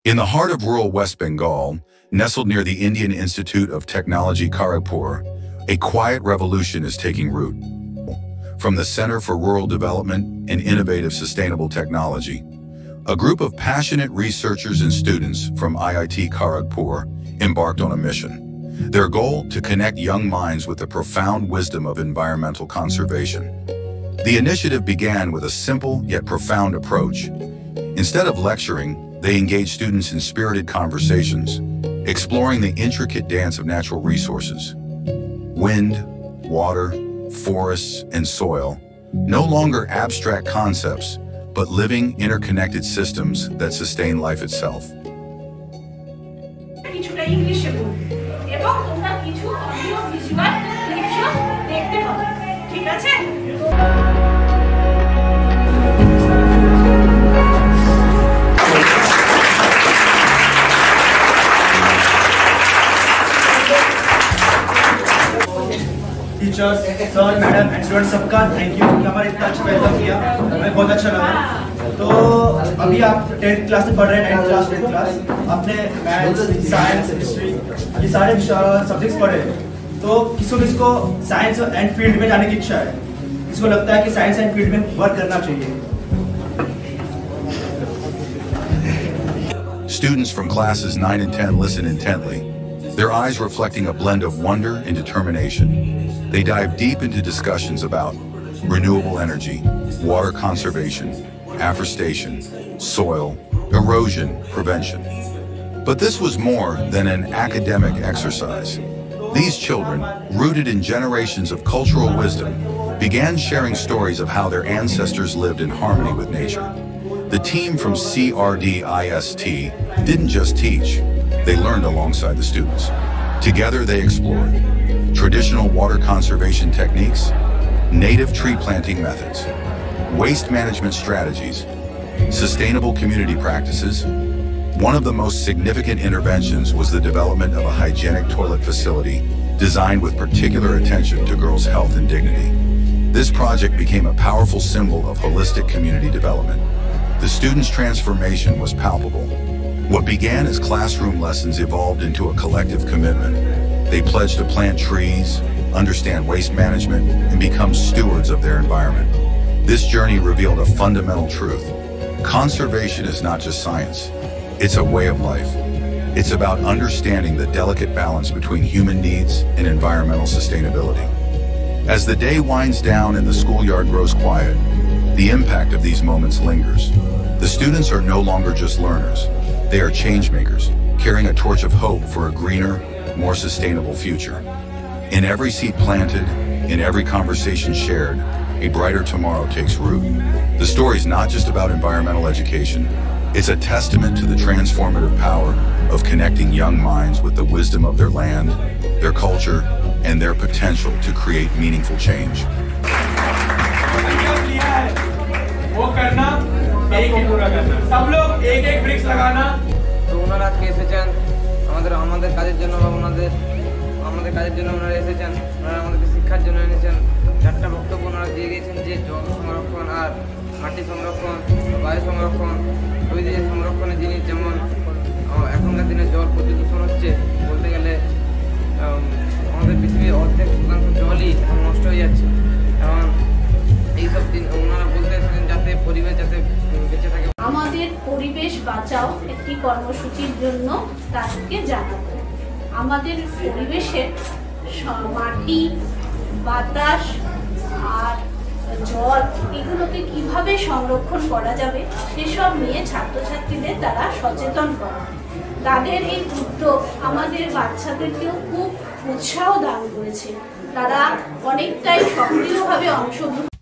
In the heart of rural West Bengal, nestled near the Indian Institute of Technology Kharagpur, a quiet revolution is taking root. From the Center for Rural Development and Innovative Sustainable Technology, a group of passionate researchers and students from IIT Kharagpur embarked on a mission. Their goal: to connect young minds with the profound wisdom of environmental conservation. The initiative began with a simple yet profound approach. Instead of lecturing, they engaged students in spirited conversations, exploring the intricate dance of natural resources. Wind, water, forests, and soil, no longer abstract concepts, but living, interconnected systems that sustain life itself. Teachers, sir, madam and student सबका thank you कि हमारे इतना अच्छा welcome किया। हमें बहुत अच्छा लगा। तो अभी आप 10th क्लास में पढ़ रहे हैं, 9th क्लास, 10th क्लास, आपने मैथ्स, साइंस, हिस्ट्री ये सारे सब्जेक्ट्स पढ़े। तो किसको साइंस एंड फील्ड में जाने की इच्छा है, किसको लगता है कि साइंस एंड फील्ड में वर्क करना चाहिए। Students from classes 9 and 10 listen intently, their eyes reflecting a blend of wonder and determination. They dive deep into discussions about renewable energy, water conservation, afforestation, soil, erosion prevention. But this was more than an academic exercise. These children, rooted in generations of cultural wisdom, began sharing stories of how their ancestors lived in harmony with nature. The team from CRDIST didn't just teach, they learned alongside the students. Together they explored traditional water conservation techniques, native tree planting methods, waste management strategies, sustainable community practices. One of the most significant interventions was the development of a hygienic toilet facility designed with particular attention to girls' health and dignity. This project became a powerful symbol of holistic community development. The students' transformation was palpable. What began as classroom lessons evolved into a collective commitment. They pledged to plant trees, understand waste management, and become stewards of their environment. This journey revealed a fundamental truth. Conservation is not just science. It's a way of life. It's about understanding the delicate balance between human needs and environmental sustainability. As the day winds down and the schoolyard grows quiet, the impact of these moments lingers. The students are no longer just learners. They are change makers, carrying a torch of hope for a greener, more sustainable future. In every seed planted, in every conversation shared, a brighter tomorrow takes root. The story is not just about environmental education. It's a testament to the transformative power of connecting young minds with the wisdom of their land, their culture, and their potential to create meaningful change. वो करना एक पूरा करना सब लोग एक वृक्ष लगाना तो ওনারা আজকে এসেছেন আমাদের কাজের জন্য বা আমাদের কাজের জন্য ওনারা এসেছেন ওনারা আমাদেরকে শিক্ষার জন্য এনেছেন চারটা বক্তব্য ওনারা দিয়ে গিয়েছেন যে জল সংরক্ষণ আর মাটি সংরক্ষণ বায়ু সংরক্ষণ পরিবেশ সংরক্ষণের জিনিস যেমন এখনকার দিনে জল প্রদূষণ হচ্ছে বলতে গেলে আমাদের পৃথিবীর অর্ধেক শতাংশ জলই এখন নষ্ট হয়ে যাচ্ছে এবং এইসব দিন ওনারা বলতে এসেছেন যাতে পরিবেশ যাতে বেঁচে থাকে আমাদের পরিবেশ বাঁচাও একটি কর্মসূচির জন্য তাদেরকে জানাবো আমাদের পরিবেশের মাটি বাতাস আর জল এগুলোকে কিভাবে সংরক্ষণ করা যাবে সেসব নিয়ে ছাত্রছাত্রীদের তারা সচেতন করে তাদের এই উদ্যোগ আমাদের বাচ্চাদেরকেও খুব উৎসাহ দান করেছে তারা অনেকটাই সক্রিয়ভাবে অংশগ্রহণ